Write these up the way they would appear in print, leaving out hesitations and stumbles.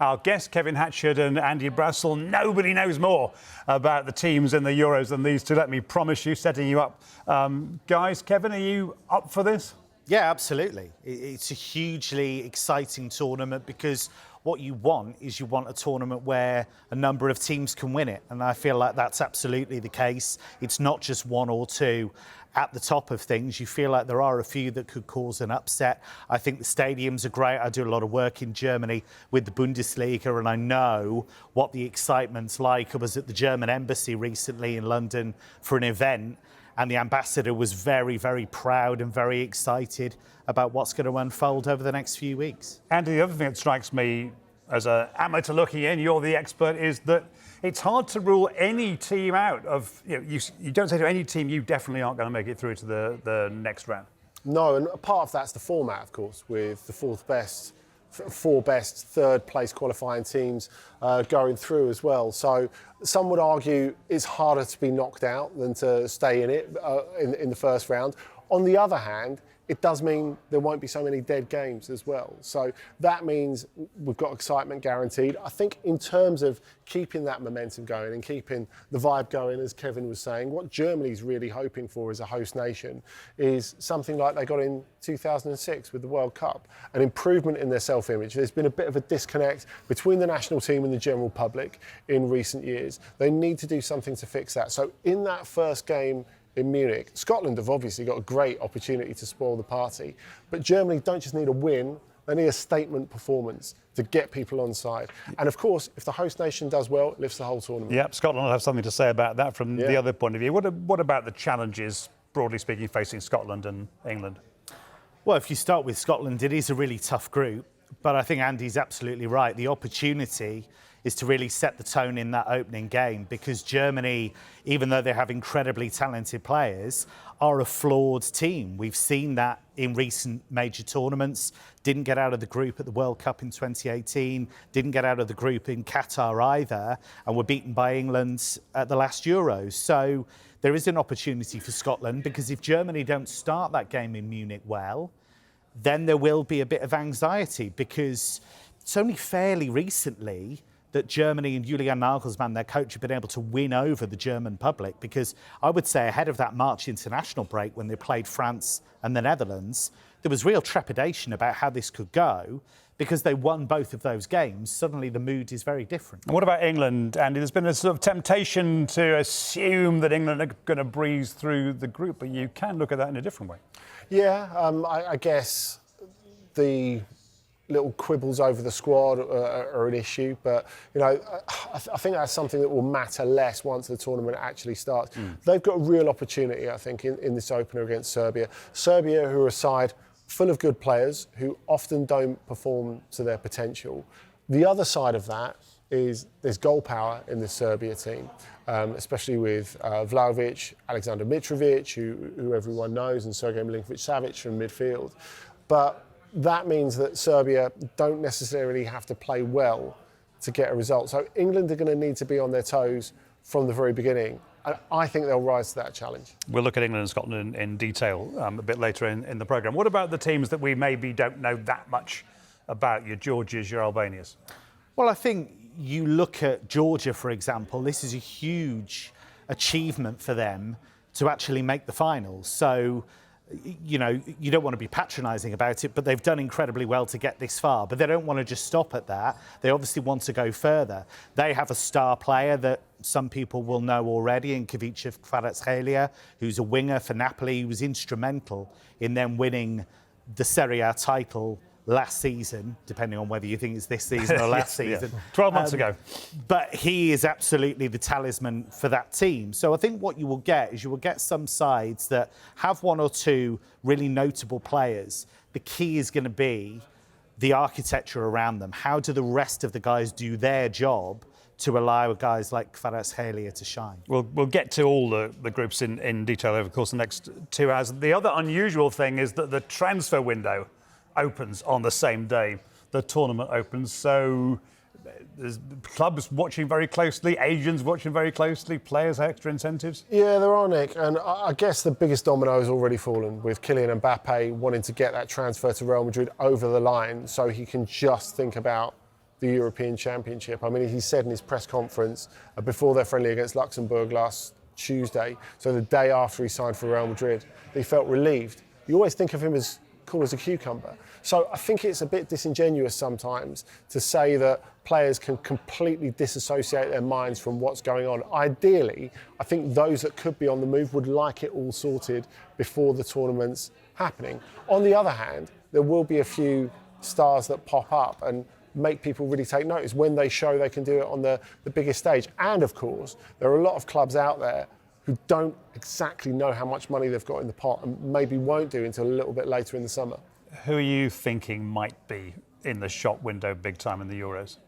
our guests, Kevin Hatchard and Andy Brassell. Nobody knows more about the teams in the Euros than these two, let me promise you, setting you up. Guys, Kevin, are you up for this? Yeah, absolutely. It's a hugely exciting tournament because what you want is you want a tournament where a number of teams can win it. And I feel like that's absolutely the case. It's not just one or two at the top of things. You feel like there are a few that could cause an upset. I think the stadiums are great. I do a lot of work in Germany with the Bundesliga, and I know what the excitement's like. I was at the German embassy recently in London for an event, and the ambassador was very, very proud and very excited about what's going to unfold over the next few weeks. Andy, the other thing that strikes me as an amateur looking in, you're the expert, is that it's hard to rule any team out of, you don't say to any team you definitely aren't going to make it through to the next round. No, and part of that's the format, of course, with the four best third place qualifying teams going through as well. So some would argue it's harder to be knocked out than to stay in it in the first round. On the other hand, it does mean there won't be so many dead games as well. So that means we've got excitement guaranteed. I think in terms of keeping that momentum going and keeping the vibe going, as Kevin was saying, what Germany's really hoping for as a host nation is something like they got in 2006 with the World Cup, an improvement in their self-image. There's been a bit of a disconnect between the national team and the general public in recent years. They need to do something to fix that. So in that first game in Munich, Scotland have obviously got a great opportunity to spoil the party, but Germany don't just need a win, they need a statement performance to get people on side. And of course, if the host nation does well, it lifts the whole tournament. Yep, Scotland will have something to say about that from the other point of view. What about the challenges, broadly speaking, facing Scotland and England? Well, if you start with Scotland, it is a really tough group, but I think Andy's absolutely right. The opportunity is to really set the tone in that opening game, because Germany, even though they have incredibly talented players, are a flawed team. We've seen that in recent major tournaments. Didn't get out of the group at the World Cup in 2018, didn't get out of the group in Qatar either, and were beaten by England at the last Euros. So there is an opportunity for Scotland, because if Germany don't start that game in Munich well, then there will be a bit of anxiety, because it's only fairly recently that Germany and Julian Nagelsmann, their coach, have been able to win over the German public, because I would say ahead of that March international break when they played France and the Netherlands, there was real trepidation about how this could go. Because they won both of those games, suddenly the mood is very different. And what about England, Andy? There's been a sort of temptation to assume that England are going to breeze through the group, but you can look at that in a different way. Yeah, I guess the little quibbles over the squad are an issue, but I think that's something that will matter less once the tournament actually starts. They've got a real opportunity, I think, in this opener against Serbia. Serbia, who are a side full of good players who often don't perform to their potential. The other side of that is there's goal power in the Serbia team, especially with Vlahovic, Aleksandar Mitrovic, who everyone knows, and Sergej Milinkovic-Savic from midfield. But that means that Serbia don't necessarily have to play well to get a result. So England are going to need to be on their toes from the very beginning. And I think they'll rise to that challenge. We'll look at England and Scotland in detail a bit later in the programme. What about the teams that we maybe don't know that much about, your Georgias, your Albanias? Well, I think you look at Georgia, for example, this is a huge achievement for them to actually make the finals. So, you don't want to be patronising about it, but they've done incredibly well to get this far. But they don't want to just stop at that. They obviously want to go further. They have a star player that some people will know already in Kavica Kvaratskhelia, who's a winger for Napoli. He was instrumental in them winning the Serie A title last season, depending on whether you think it's this season or last season. 12 months ago. But he is absolutely the talisman for that team. So I think what you will get is you will get some sides that have one or two really notable players. The key is going to be the architecture around them. How do the rest of the guys do their job to allow guys like Kvaratskhelia to shine? We'll get to all the groups in detail over the course of the next 2 hours. The other unusual thing is that the transfer window opens on the same day the tournament opens. So there's clubs watching very closely, agents watching very closely, players have extra incentives. Yeah, there are, Nick. And I guess the biggest domino has already fallen with Kylian Mbappe wanting to get that transfer to Real Madrid over the line so he can just think about the European Championship. I mean, he said in his press conference before their friendly against Luxembourg last Tuesday, so the day after he signed for Real Madrid, that he felt relieved. You always think of him as cool as a cucumber. So I think it's a bit disingenuous sometimes to say that players can completely disassociate their minds from what's going on. Ideally, I think those that could be on the move would like it all sorted before the tournament's happening. On the other hand, there will be a few stars that pop up and make people really take notice when they show they can do it on the biggest stage. And of course, there are a lot of clubs out there who don't exactly know how much money they've got in the pot and maybe won't do until a little bit later in the summer. Who are you thinking might be in the shop window big time in the Euros?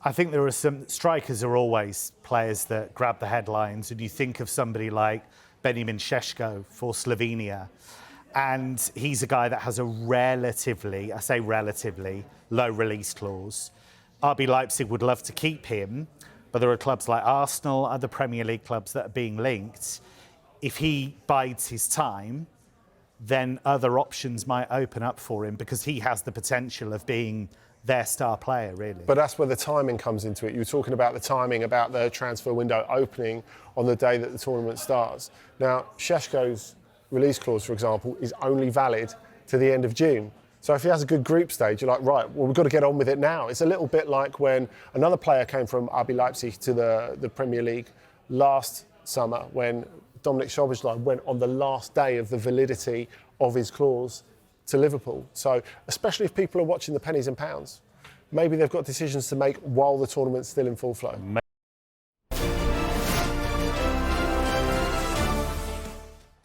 I think there are some strikers are always players that grab the headlines, and you think of somebody like Benjamin Šeško for Slovenia, and he's a guy that has a relatively, I say relatively, low release clause. RB Leipzig would love to keep him, but there are clubs like Arsenal, other Premier League clubs that are being linked. If he bides his time, then other options might open up for him because he has the potential of being their star player, really. But that's where the timing comes into it. You were talking about the timing, about the transfer window opening on the day that the tournament starts. Now, Šeško's release clause, for example, is only valid to the end of June. So if he has a good group stage, you're like, right, well, we've got to get on with it now. It's a little bit like when another player came from RB Leipzig to the Premier League last summer when Dominik Szoboszlai went on the last day of the validity of his clause to Liverpool. So especially if people are watching the pennies and pounds, maybe they've got decisions to make while the tournament's still in full flow.